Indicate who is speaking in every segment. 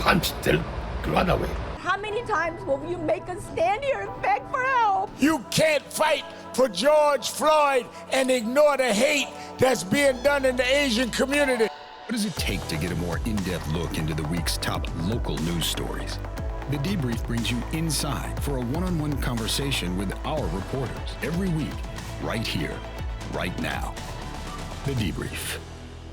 Speaker 1: punched them, run away.
Speaker 2: How many times will you make us stand here and beg for help?
Speaker 3: You can't fight for George Floyd and ignore the hate that's being done in the Asian community.
Speaker 4: What does it take to get a more in-depth look into the week's top local news stories? The Debrief brings you inside for a one-on-one conversation with our reporters every week, right here, right now. The Debrief.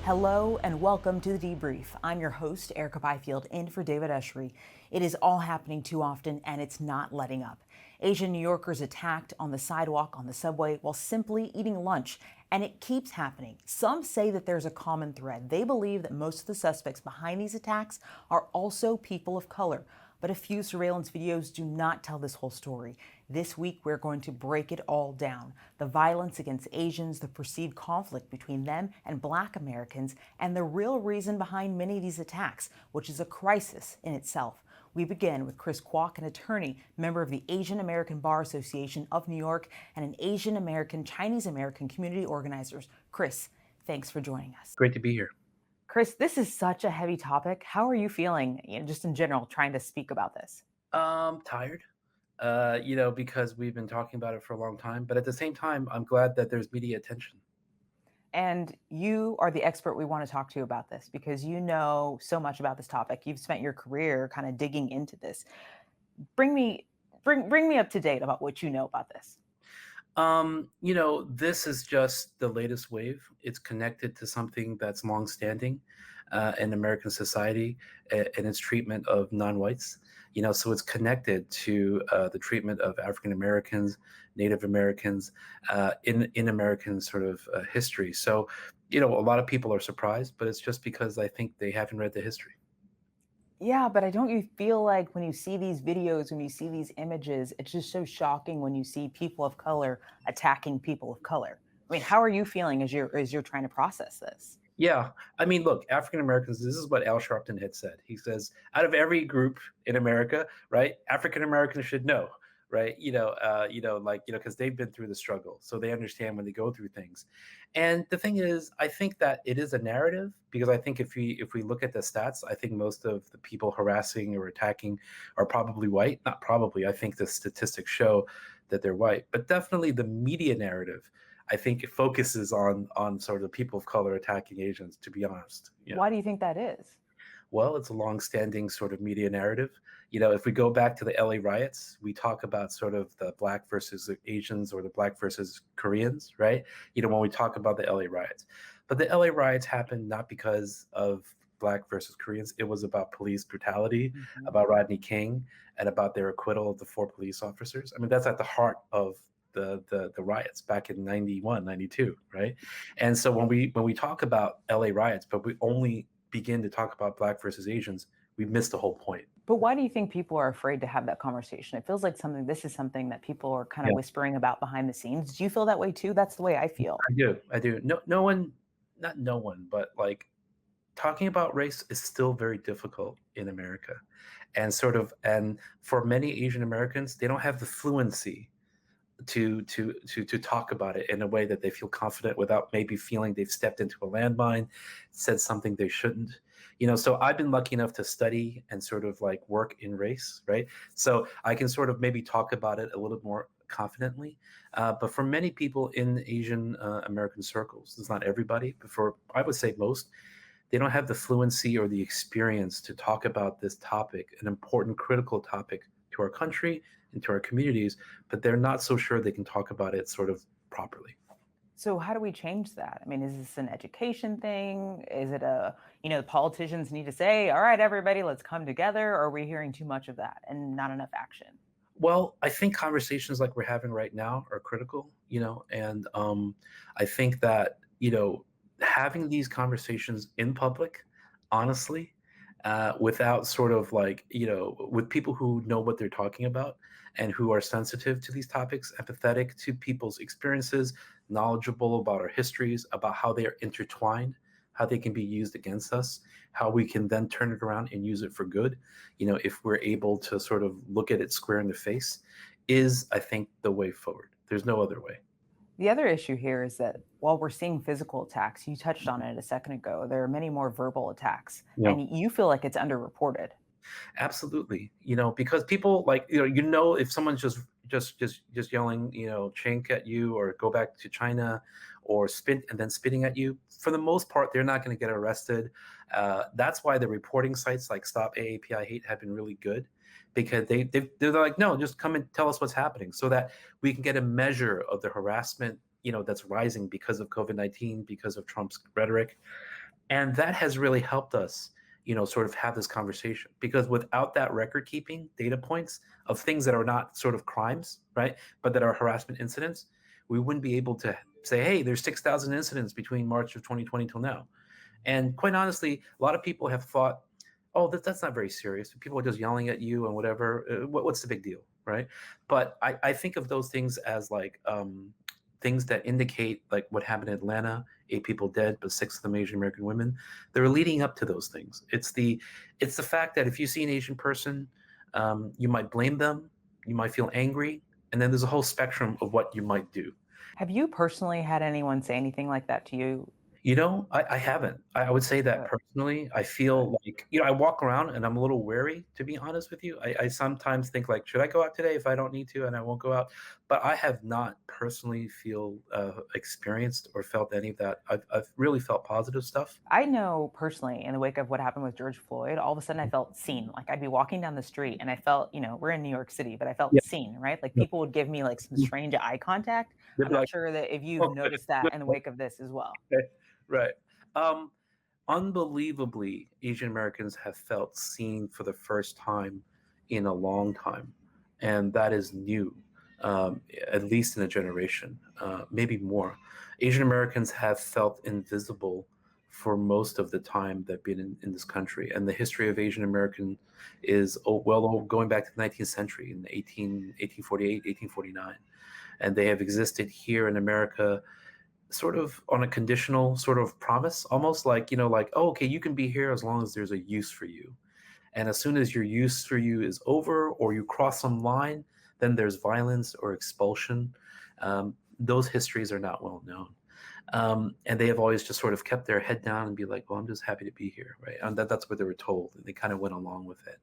Speaker 5: Hello and welcome to The Debrief. I'm your host, Erica Byfield, in for David Eschery. It is all happening too often and it's not letting up. Asian New Yorkers attacked on the sidewalk, on the subway, while simply eating lunch. And it keeps happening. Some say that there's a common thread. They believe that most of the suspects behind these attacks are also people of color. But a few surveillance videos do not tell this whole story. This week, we're going to break it all down. The violence against Asians, the perceived conflict between them and Black Americans, and the real reason behind many of these attacks, which is a crisis in itself. We begin with Chris Kwok, an attorney, member of the Asian American Bar Association of New York, and an Asian American Chinese American community organizers. Chris, thanks for joining us.
Speaker 6: Great to be here.
Speaker 5: Chris, this is such a heavy topic. How are you feeling, just in general, trying to speak about this?
Speaker 6: Tired, because we've been talking about it for a long time. But at the same time, I'm glad that there's media attention.
Speaker 5: And you are the expert we want to talk to about this because you know so much about this topic. You've spent your career kind of digging into this. Bring me up to date about what you know about this.
Speaker 6: This is just the latest wave. It's connected to something that's longstanding in American society and its treatment of non-whites. So it's connected to the treatment of African Americans, Native Americans in American sort of history. So, a lot of people are surprised, but it's just because I think they haven't read the history.
Speaker 5: Yeah, but don't you feel like when you see these videos, when you see these images, it's just so shocking when you see people of color attacking people of color? I mean, how are you feeling as you're trying to process this?
Speaker 6: Yeah. I mean, look, African Americans, this is what Al Sharpton had said. He says, out of every group in America, right, African Americans should know, right? Because they've been through the struggle. So they understand when they go through things. And the thing is, I think that it is a narrative because I think if we look at the stats, I think most of the people harassing or attacking are probably white. Not probably. I think the statistics show that they're white. But definitely the media narrative, I think it focuses on sort of people of color attacking Asians, to be honest.
Speaker 5: Why do you think that is?
Speaker 6: Well, it's a longstanding sort of media narrative. If we go back to the LA riots, we talk about sort of the Black versus the Asians or the Black versus Koreans, right? When we talk about the LA riots. But the LA riots happened not because of Black versus Koreans. It was about police brutality, about Rodney King, and about their acquittal of the 4 police officers. I mean, that's at the heart of the riots back in 91, 92, right? And so when we talk about LA riots, but we only begin to talk about Black versus Asians, we miss the whole point.
Speaker 5: But why do you think people are afraid to have that conversation? It feels like this is something that people are kind of whispering about behind the scenes. Do you feel that way too? That's the way I feel.
Speaker 6: I do. No one, not no one, but like talking about race is still very difficult in America. And for many Asian Americans, they don't have the fluency to talk about it in a way that they feel confident without maybe feeling they've stepped into a landmine, said something they shouldn't. So I've been lucky enough to study and sort of like work in race, right? So I can sort of maybe talk about it a little more confidently. But for many people in Asian American circles, it's not everybody, but for I would say most, they don't have the fluency or the experience to talk about this topic, an important, critical topic to our country and to our communities, but they're not so sure they can talk about it sort of properly.
Speaker 5: So how do we change that? I mean, is this an education thing? Is it the politicians need to say, all right, everybody, let's come together? Or are we hearing too much of that and not enough action?
Speaker 6: Well, I think conversations like we're having right now are critical, and I think that, having these conversations in public, honestly, without sort of like, with people who know what they're talking about and who are sensitive to these topics, empathetic to people's experiences, knowledgeable about our histories, about how they are intertwined, how they can be used against us, how we can then turn it around and use it for good, if we're able to sort of look at it square in the face, is, I think, the way forward. There's no other way.
Speaker 5: The other issue here is that while we're seeing physical attacks, you touched on it a second ago, there are many more verbal attacks, and you feel like it's underreported.
Speaker 6: Absolutely. Because people like, if someone's just yelling, chink at you or go back to China or spit and then spitting at you, for the most part, they're not going to get arrested. That's why the reporting sites like Stop AAPI Hate have been really good, because they're like, no, just come and tell us what's happening so that we can get a measure of the harassment, that's rising because of COVID-19, because of Trump's rhetoric. And that has really helped us, sort of have this conversation, because without that record keeping data points of things that are not sort of crimes, right, but that are harassment incidents, we wouldn't be able to say, hey, there's 6,000 incidents between March of 2020 till now. And quite honestly, a lot of people have thought, oh, that's not very serious. People are just yelling at you and whatever. What's the big deal, right? But I think of those things as like things that indicate, like what happened in Atlanta, 8 people dead, but 6 of them Asian American women. They're leading up to those things. It's the fact that if you see an Asian person, you might blame them, you might feel angry, and then there's a whole spectrum of what you might do.
Speaker 5: Have you personally had anyone say anything like that to you?
Speaker 6: I haven't. I would say that personally. I feel like, I walk around and I'm a little wary, to be honest with you. I sometimes think like, should I go out today if I don't need to, and I won't go out? But I have not personally experienced or felt any of that. I've really felt positive stuff.
Speaker 5: I know personally, in the wake of what happened with George Floyd, all of a sudden I felt seen. Like I'd be walking down the street and I felt, we're in New York City, but I felt
Speaker 6: Yeah.
Speaker 5: seen, right? Like people would give me like some strange eye contact. I'm not sure that if you've noticed that in the wake of this as well.
Speaker 6: Right. Unbelievably, Asian Americans have felt seen for the first time in a long time. And that is new, at least in a generation, maybe more. Asian Americans have felt invisible for most of the time they've been in this country. And the history of Asian American is going back to the 19th century, in 1848, 1849. And they have existed here in America sort of on a conditional sort of promise, almost like, oh, okay, you can be here as long as there's a use for you. And as soon as your use for you is over or you cross some line, then there's violence or expulsion. Those histories are not well known. And they have always just sort of kept their head down and be like, well, I'm just happy to be here, right? And that's what they were told. And they kind of went along with it.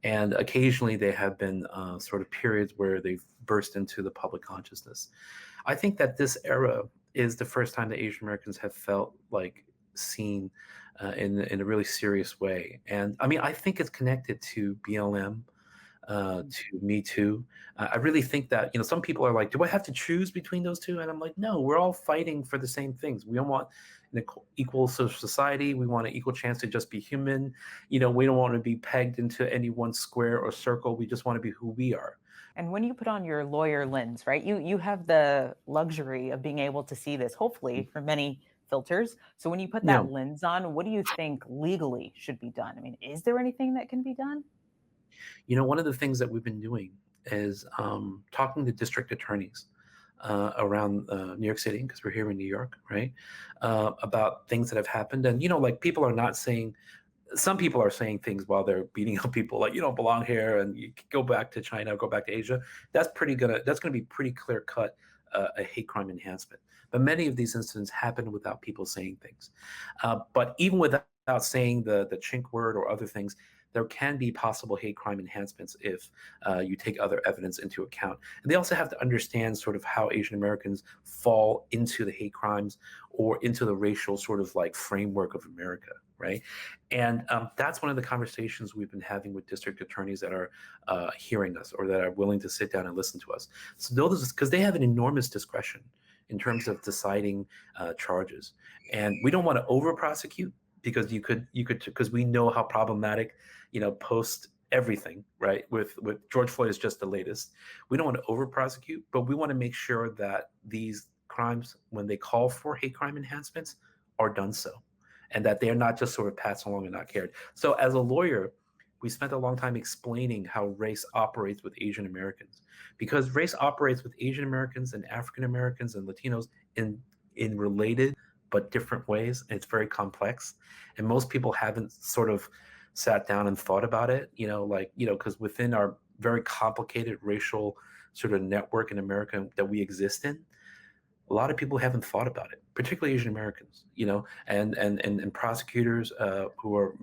Speaker 6: And occasionally there have been sort of periods where they've burst into the public consciousness. I think that this era is the first time that Asian Americans have felt like seen in a really serious way. And I mean, I think it's connected to BLM, to Me Too. I really think that, some people are like, do I have to choose between those two? And I'm like, no, we're all fighting for the same things. We don't want an equal social society. We want an equal chance to just be human. We don't want to be pegged into any one square or circle. We just want to be who we are.
Speaker 5: And when you put on your lawyer lens, right, you have the luxury of being able to see this, hopefully, for many filters. So when you put that lens on, what do you think legally should be done? I mean, is there anything that can be done?
Speaker 6: One of the things that we've been doing is talking to district attorneys around New York City, because we're here in New York, right, about things that have happened. And, like people are not saying, some people are saying things while they're beating up people like, you don't belong here and you go back to China, go back to Asia. That's gonna be pretty clear cut a hate crime enhancement. But many of these incidents happen without people saying things. But even without saying the chink word or other things, there can be possible hate crime enhancements if you take other evidence into account. And they also have to understand sort of how Asian Americans fall into the hate crimes or into the racial sort of like framework of America, right? And that's one of the conversations we've been having with district attorneys that are hearing us or that are willing to sit down and listen to us. So those, because they have an enormous discretion in terms of deciding charges. And we don't want to over prosecute, because because we know how problematic, post everything, right? With George Floyd is just the latest. We don't want to over prosecute, but we want to make sure that these crimes, when they call for hate crime enhancements, are done so, and that they are not just sort of passed along and not cared. So as a lawyer, we spent a long time explaining how race operates with Asian Americans, because race operates with Asian Americans and African Americans and Latinos in related but different ways. And it's very complex. And most people haven't sort of sat down and thought about it, because within our very complicated racial sort of network in America that we exist in, a lot of people haven't thought about it, particularly Asian Americans, and prosecutors who are,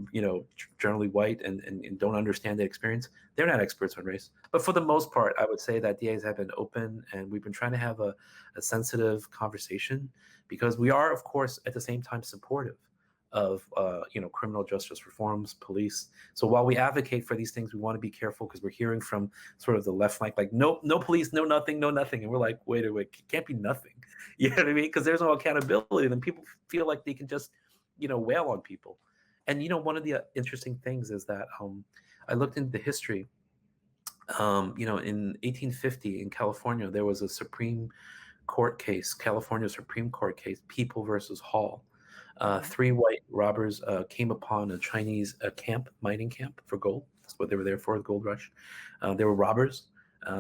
Speaker 6: generally white and don't understand the experience. They're not experts on race. But for the most part, I would say that DAs have been open, and we've been trying to have a sensitive conversation, because we are, of course, at the same time supportive of criminal justice reforms, police. So while we advocate for these things, we want to be careful, because we're hearing from sort of the left flank, like no police, no nothing, and we're like, wait, it can't be nothing. You know what I mean? Because there's no accountability, and people feel like they can just wail on people. And one of the interesting things is that I looked into the history. In 1850 in California, there was a Supreme Court case, California Supreme Court case, People versus Hall. 3 white robbers came upon a Chinese mining camp for gold. That's what they were there for, the gold rush. They were robbers.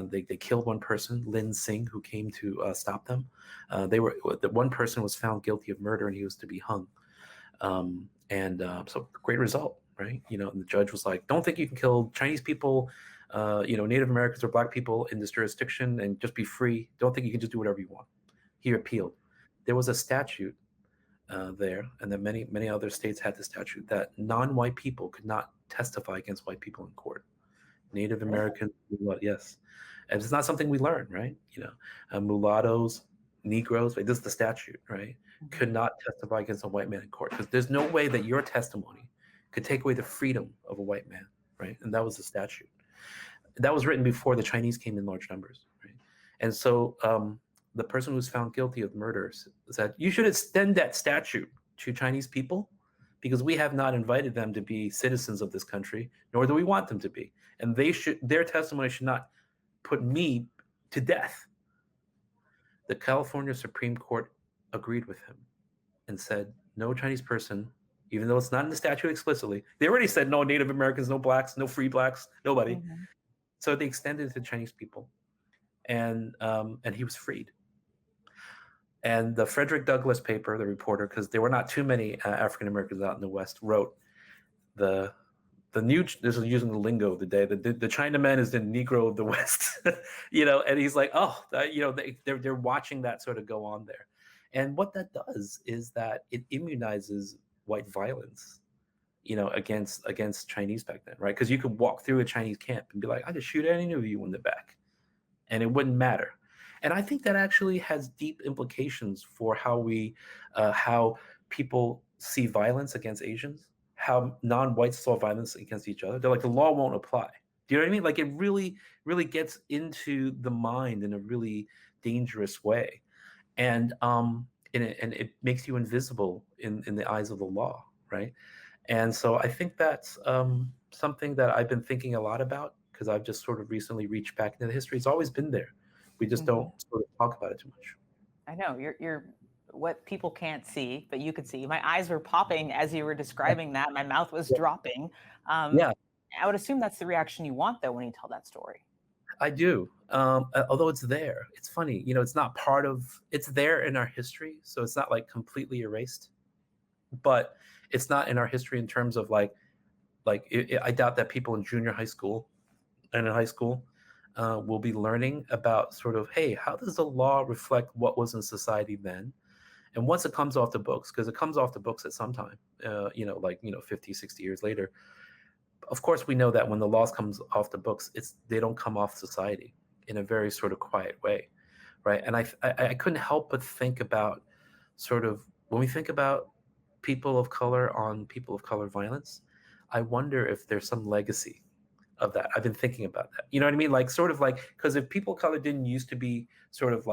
Speaker 6: They killed one person, Lin Sing, who came to stop them. The one person was found guilty of murder, and he was to be hung. So great result, right? And the judge was like, don't think you can kill Chinese people, Native Americans or Black people in this jurisdiction and just be free. Don't think you can just do whatever you want. He appealed. There was a statute there, and then many other states had the statute that non-white people could not testify against white people in court. Native Americans, yes. And it's not something we learn, right? Mulattoes, Negroes, this is the statute, right? Could not testify against a white man in court, because there's no way that your testimony could take away the freedom of a white man, right? And that was the statute. That was written before the Chinese came in large numbers, right? And so the person who was found guilty of murder said, you should extend that statute to Chinese people, because we have not invited them to be citizens of this country, nor do we want them to be. And their testimony should not put me to death. The California Supreme Court agreed with him and said, no Chinese person, even though it's not in the statute explicitly, they already said no Native Americans, no Blacks, no free Blacks, nobody. Mm-hmm. So they extended it to Chinese people, and he was freed. And the Frederick Douglass paper, the reporter, because there were not too many African Americans out in the West, wrote the new. This is using the lingo of the day. The Chinaman is the Negro of the West, And he's like, they're watching that sort of go on there, and what that does is that it immunizes white violence, against Chinese back then, right? Because you could walk through a Chinese camp and be like, I could shoot any of you in the back, and it wouldn't matter. And I think that actually has deep implications for how people see violence against Asians, how non-whites saw violence against each other. They're like, the law won't apply. Do you know what I mean? Like, it really, really gets into the mind in a really dangerous way. And it makes you invisible in the eyes of the law, right? And so I think that's something that I've been thinking a lot about, because I've just sort of recently reached back into the history. It's always been there. We just don't sort of talk about it too much.
Speaker 5: I know you're what people can't see, but you could see. My eyes were popping as you were describing that. My mouth was dropping. I would assume that's the reaction you want, though, when you tell that story.
Speaker 6: I do. Although it's there. It's funny. It's not it's there in our history. So it's not like completely erased, but it's not in our history in terms of I doubt that people in junior high school and in high school will be learning about sort of, hey, how does the law reflect what was in society then? And once it comes off the books, because it comes off the books at some time, 50, 60 years later, of course, we know that when the laws comes off the books, they don't come off society in a very sort of quiet way, right? And I couldn't help but think about sort of, when we think about people of color violence, I wonder if there's some legacy of that. I've been thinking about that. You know what I mean? Because if people of color didn't used to be sort of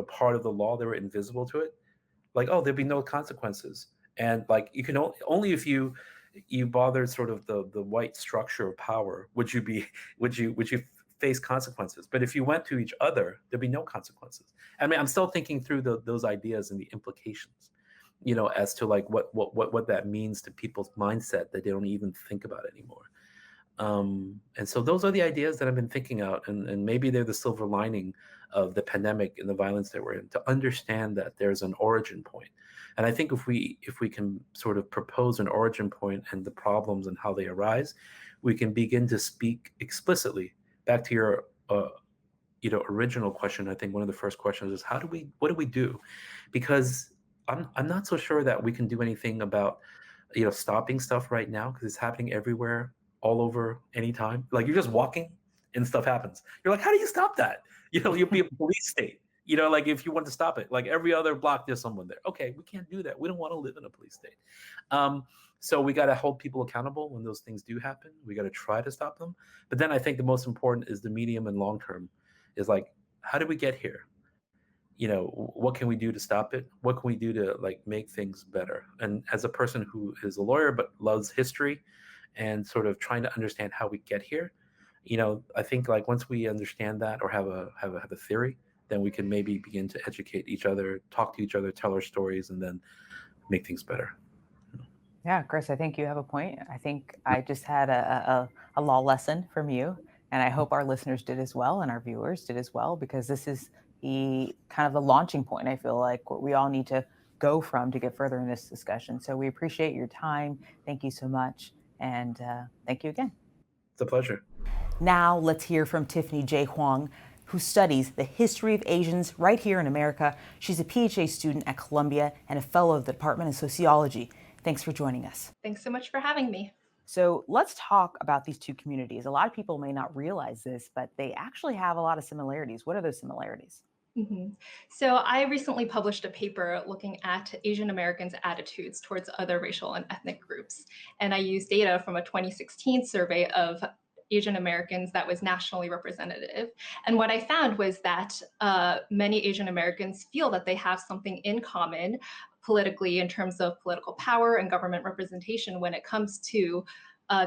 Speaker 6: part of the law, they were invisible to it. There'd be no consequences. And you can only if you bothered sort of the white structure of power, would you face consequences. But if you went to each other, there'd be no consequences. I mean, I'm still thinking through those ideas and the implications, as to what that means to people's mindset that they don't even think about anymore. And so those are the ideas that I've been thinking out, and maybe they're the silver lining of the pandemic and the violence that we're in, to understand that there's an origin point. And I think if we can sort of propose an origin point and the problems and how they arise, we can begin to speak explicitly back to original question, I think one of the first questions is what do we do? Because I'm not so sure that we can do anything about, stopping stuff right now, because it's happening everywhere, all over, anytime. Like you're just walking and stuff happens. You're like, how do you stop that? You'll be a police state. Like if you want to stop it, like every other block, there's someone there. Okay, we can't do that. We don't want to live in a police state. So we got to hold people accountable when those things do happen. We got to try to stop them. But then I think the most important is the medium and long term. Is like, how did we get here? What can we do to stop it? What can we do to make things better? And as a person who is a lawyer but loves history and sort of trying to understand how we get here, I think once we understand that or have a theory, then we can maybe begin to educate each other, talk to each other, tell our stories, and then make things better.
Speaker 5: Yeah, Chris, I think you have a point. I think I just had a law lesson from you, and I hope our listeners did as well and our viewers did as well, because this is the kind of the launching point, I feel like, what we all need to go from to get further in this discussion. So we appreciate your time. Thank you so much. And thank you again.
Speaker 6: It's a pleasure.
Speaker 5: Now let's hear from Tiffany Jeong, who studies the history of Asians right here in America. She's a PhD student at Columbia and a fellow of the Department of Sociology. Thanks for joining us.
Speaker 7: Thanks so much for having me.
Speaker 5: So let's talk about these two communities. A lot of people may not realize this, but they actually have a lot of similarities. What are those similarities?
Speaker 7: So I recently published a paper looking at Asian Americans' attitudes towards other racial and ethnic groups. And I used data from a 2016 survey of Asian Americans that was nationally representative. And what I found was that many Asian Americans feel that they have something in common politically in terms of political power and government representation when it comes to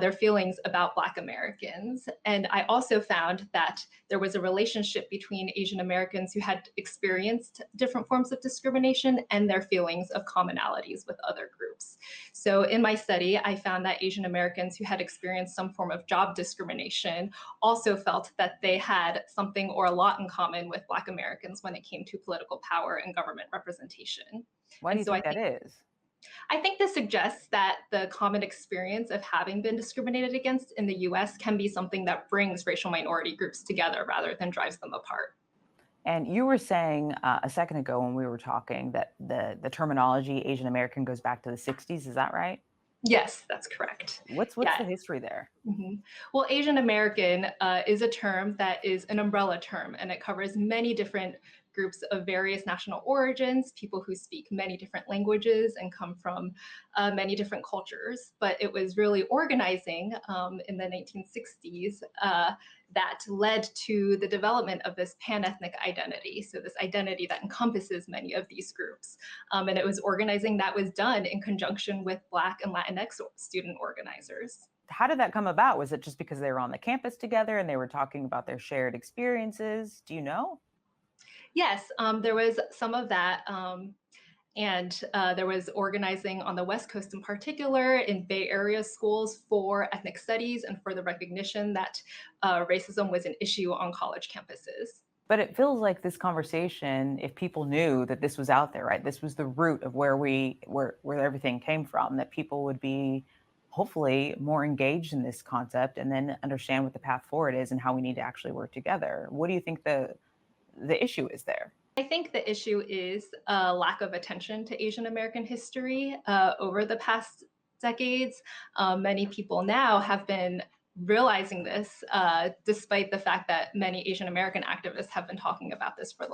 Speaker 7: their feelings about Black Americans. And I also found that there was a relationship between Asian Americans who had experienced different forms of discrimination and their feelings of commonalities with other groups. So in my study, I found that Asian Americans who had experienced some form of job discrimination also felt that they had something or a lot in common with Black Americans when it came to political power and government representation.
Speaker 5: Why do you think that is?
Speaker 7: I think this suggests that the common experience of having been discriminated against in the US can be something that brings racial minority groups together rather than drives them apart.
Speaker 5: And you were saying a second ago when we were talking that the terminology Asian American goes back to the 60s. Is that right?
Speaker 7: Yes, that's correct.
Speaker 5: What's the history there?
Speaker 7: Well, Asian American is a term that is an umbrella term, and it covers many different groups of various national origins, people who speak many different languages and come from many different cultures. But it was really organizing in the 1960s that led to the development of this pan-ethnic identity. So this identity that encompasses many of these groups. And it was organizing that was done in conjunction with Black and Latinx student organizers.
Speaker 5: How did that come about? Was it just because they were on the campus together and they were talking about their shared experiences? Do you know?
Speaker 7: Yes, there was some of that. And there was organizing on the West Coast in particular in Bay Area schools for ethnic studies and for the recognition that racism was an issue on college campuses.
Speaker 5: But it feels like this conversation, if people knew that this was out there, right? This was the root of where everything came from, that people would be hopefully more engaged in this concept and then understand what the path forward is and how we need to actually work together. What do you think the issue is there?
Speaker 7: I think the issue is a lack of attention to Asian American history over the past decades. Many people now have been realizing this, despite the fact that many Asian American activists have been talking about this for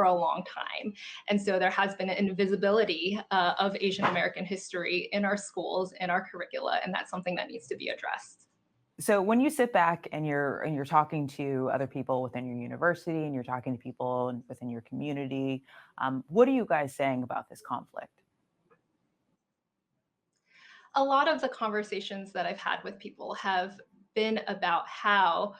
Speaker 7: a long time. And so there has been an invisibility of Asian American history in our schools, in our curricula, and that's something that needs to be addressed.
Speaker 5: So when you sit back and you're talking to other people within your university and you're talking to people within your community, what are you guys saying about this conflict?
Speaker 7: A lot of the conversations that I've had with people have been about how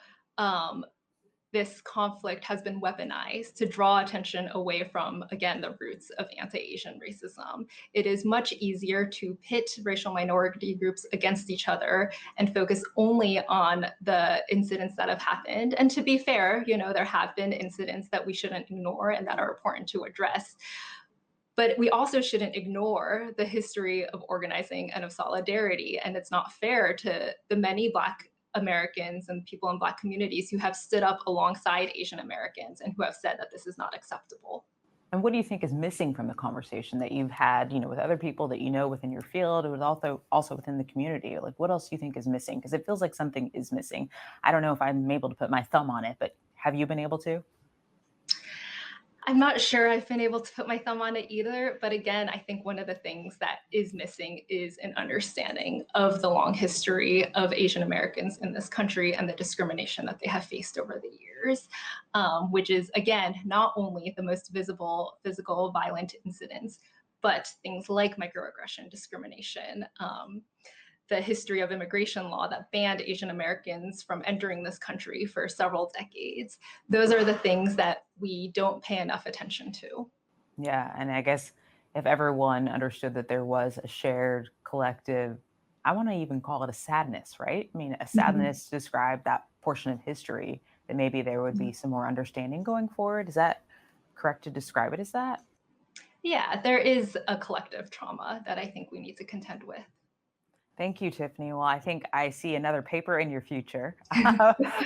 Speaker 7: this conflict has been weaponized to draw attention away from, again, the roots of anti-Asian racism. It is much easier to pit racial minority groups against each other and focus only on the incidents that have happened. And to be fair, there have been incidents that we shouldn't ignore and that are important to address. But we also shouldn't ignore the history of organizing and of solidarity. And it's not fair to the many Black Americans and people in Black communities who have stood up alongside Asian Americans and who have said that this is not acceptable.
Speaker 5: And what do you think is missing from the conversation that you've had, with other people that within your field, and also within the community? Like, what else do you think is missing? Because it feels like something is missing. I don't know if I'm able to put my thumb on it, but have you been able to?
Speaker 7: I'm not sure I've been able to put my thumb on it either. But again, I think one of the things that is missing is an understanding of the long history of Asian Americans in this country and the discrimination that they have faced over the years, which is, again, not only the most visible physical violent incidents, but things like microaggression, discrimination, the history of immigration law that banned Asian Americans from entering this country for several decades. Those are the things that we don't pay enough attention to.
Speaker 5: Yeah, and I guess if everyone understood that there was a shared collective, I want to even call it a sadness, right? I mean, a sadness to describe that portion of history, that maybe there would be some more understanding going forward. Is that correct to describe it as that?
Speaker 7: Yeah, there is a collective trauma that I think we need to contend with.
Speaker 5: Thank you, Tiffany. Well, I think I see another paper in your future,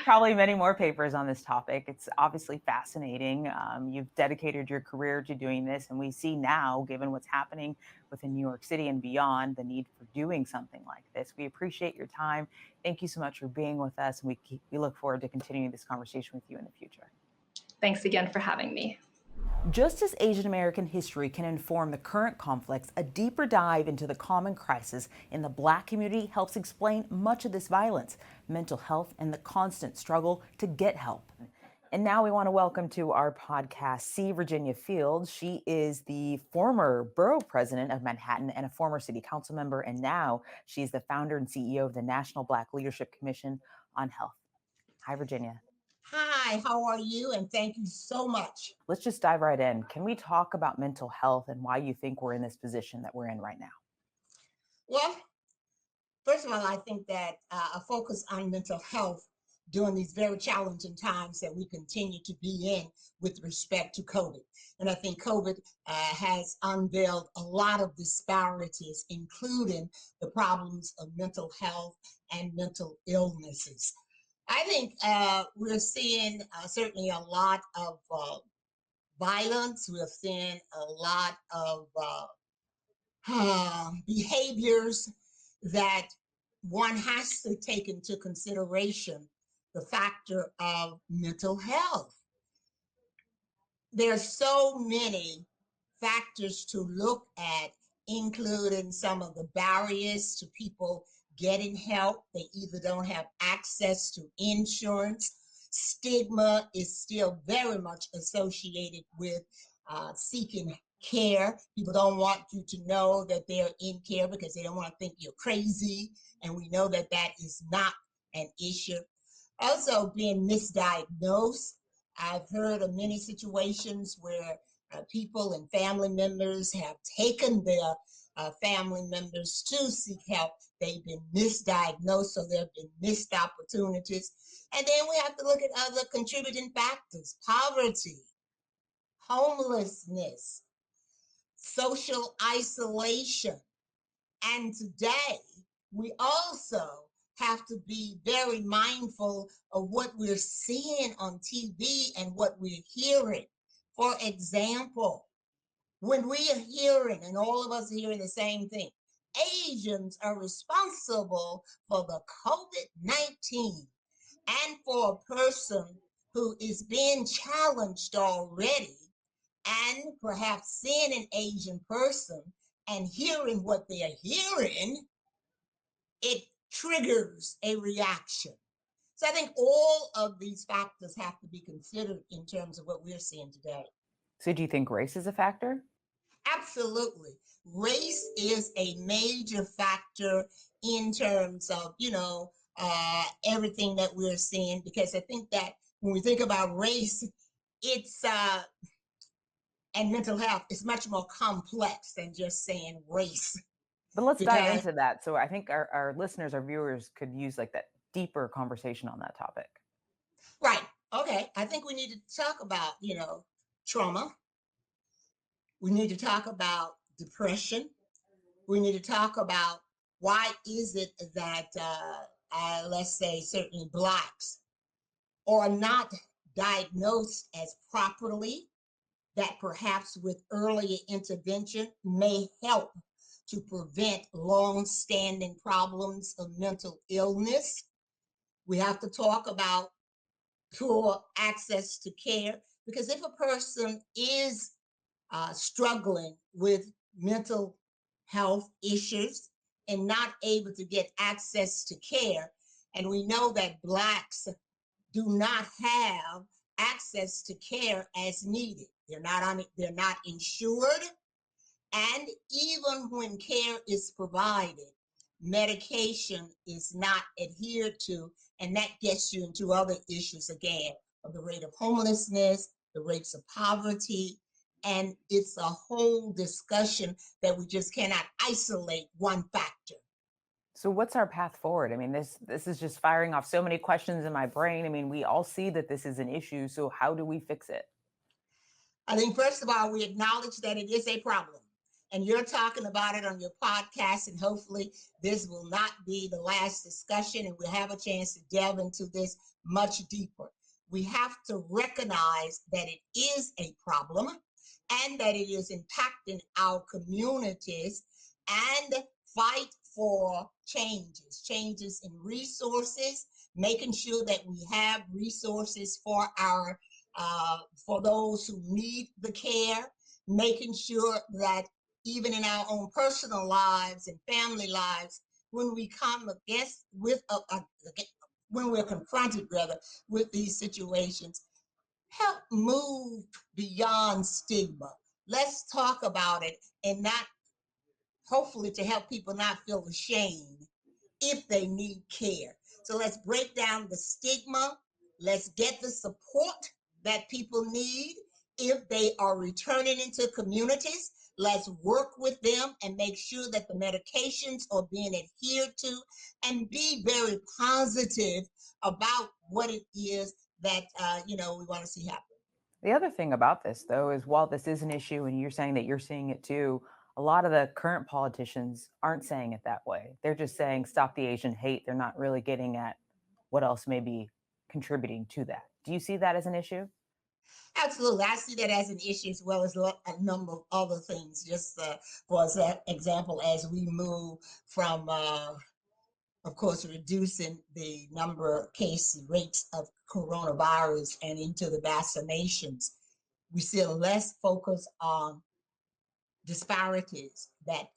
Speaker 5: probably many more papers on this topic. It's obviously fascinating. You've dedicated your career to doing this, and we see now, given what's happening within New York City and beyond, the need for doing something like this. We appreciate your time. Thank you so much for being with us, and we look forward to continuing this conversation with you in the future.
Speaker 7: Thanks again for having me.
Speaker 5: Just as Asian American history can inform the current conflicts, a deeper dive into the common crisis in the Black community helps explain much of this violence, mental health, and the constant struggle to get help. And now we want to welcome to our podcast C. Virginia Fields. She is the former borough president of Manhattan and a former city council member, and now she's the founder and CEO of the National Black Leadership Commission on Health. Hi, Virginia.
Speaker 8: Hi, how are you? And thank you so much.
Speaker 5: Let's just dive right in. Can we talk about mental health and why you think we're in this position that we're in right now?
Speaker 8: Well, first of all, I think that a focus on mental health during these very challenging times that we continue to be in with respect to COVID. And I think COVID has unveiled a lot of disparities, including the problems of mental health and mental illnesses. I think we're seeing certainly a lot of violence. We're seeing a lot of behaviors that one has to take into consideration the factor of mental health. There's so many factors to look at, including some of the barriers to people getting help. They either don't have access to insurance. Stigma is still very much associated with seeking care. People don't want you to know that they're in care because they don't want to think you're crazy. And we know that that is not an issue. Also, being misdiagnosed. I've heard of many situations where people and family members have taken their family members to seek help. They've been misdiagnosed, so there have been missed opportunities. And then we have to look at other contributing factors: poverty, homelessness, social isolation. And today, we also have to be very mindful of what we're seeing on TV and what we're hearing. For example, when we are hearing, and all of us are hearing the same thing, Asians are responsible for the COVID-19, and for a person who is being challenged already, and perhaps seeing an Asian person and hearing what they're hearing, it triggers a reaction. So I think all of these factors have to be considered in terms of what we're seeing today.
Speaker 5: So do you think race is a factor?
Speaker 8: Absolutely. Race is a major factor in terms of, everything that we're seeing, because I think that when we think about race, it's, and mental health is much more complex than just saying race.
Speaker 5: But let's dive into that. So I think our listeners, our viewers could use like that deeper conversation on that topic.
Speaker 8: Right. Okay. I think we need to talk about, trauma. We need to talk about depression. We need to talk about why is it that let's say certainly Blacks, are not diagnosed as properly, that perhaps with earlier intervention may help to prevent long-standing problems of mental illness. We have to talk about poor access to care, because if a person is struggling with mental health issues and not able to get access to care, and we know that Blacks do not have access to care as needed. They're not insured, and even when care is provided, medication is not adhered to, and that gets you into other issues again of the rate of homelessness, the rates of poverty, and it's a whole discussion that we just cannot isolate one factor.
Speaker 5: So what's our path forward? I mean, this is just firing off so many questions in my brain. I mean, we all see that this is an issue. So how do we fix it?
Speaker 8: I think, first of all, we acknowledge that it is a problem. And you're talking about it on your podcast, and hopefully this will not be the last discussion, and we'll have a chance to delve into this much deeper. We have to recognize that it is a problem and that it is impacting our communities, and fight for changes in resources, making sure that we have resources for our for those who need the care, making sure that even in our own personal lives and family lives, when we come against with when we're confronted rather with these situations, help move beyond stigma. Let's talk about it, and not hopefully to help people not feel ashamed if they need care. So let's break down the stigma. Let's get the support that people need. If they are returning into communities, let's work with them and make sure that the medications are being adhered to, and be very positive about what it is that we want to see happen.
Speaker 5: The other thing about this, though, is while this is an issue and you're saying that you're seeing it too, a lot of the current politicians aren't saying it that way. They're just saying stop the Asian hate. They're not really getting at what else may be contributing to that. Do you see that as an issue?
Speaker 8: Absolutely. I see that as an issue, as well as a number of other things. Just for example, as we move from, of course, reducing the number of rates of coronavirus and into the vaccinations, we see a less focus on disparities that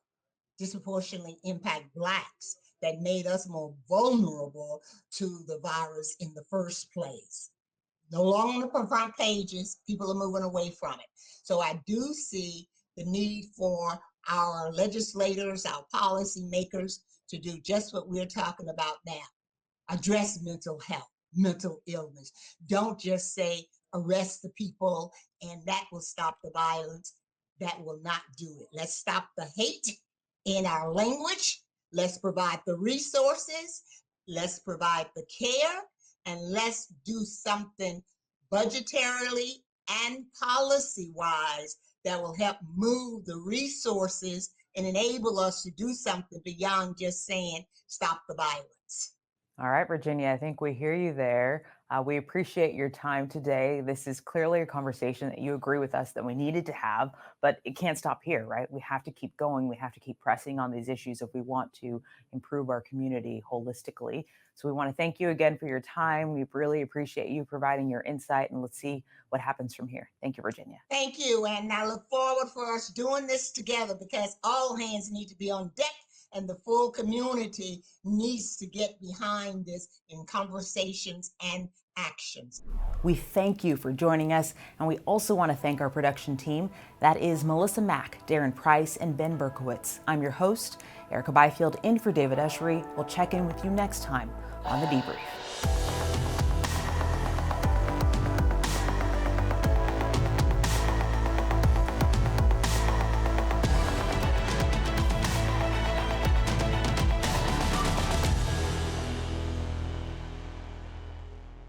Speaker 8: disproportionately impact Blacks, that made us more vulnerable to the virus in the first place. No longer on the front pages, people are moving away from it. So I do see the need for our legislators, our policymakers, to do just what we're talking about now. Address mental health, mental illness. Don't just say arrest the people and that will stop the violence. That will not do it. Let's stop the hate in our language. Let's provide the resources. Let's provide the care. And let's do something budgetarily and policy-wise that will help move the resources and enable us to do something beyond just saying stop the violence.
Speaker 5: All right, Virginia, I think we hear you there. We appreciate your time today. This is clearly a conversation that you agree with us that we needed to have, but it can't stop here, right? We have to keep going. We have to keep pressing on these issues if we want to improve our community holistically. So we want to thank you again for your time. We really appreciate you providing your insight, and let's see what happens from here. Thank you, Virginia.
Speaker 8: Thank you. And I look forward for us doing this together, because all hands need to be on deck, and the full community needs to get behind this in conversations and actions.
Speaker 5: We thank you for joining us, and we also want to thank our production team. That is Melissa Mack, Darren Price, and Ben Berkowitz. I'm your host, Erica Byfield, in for David Eshery. We'll check in with you next time on The Debrief.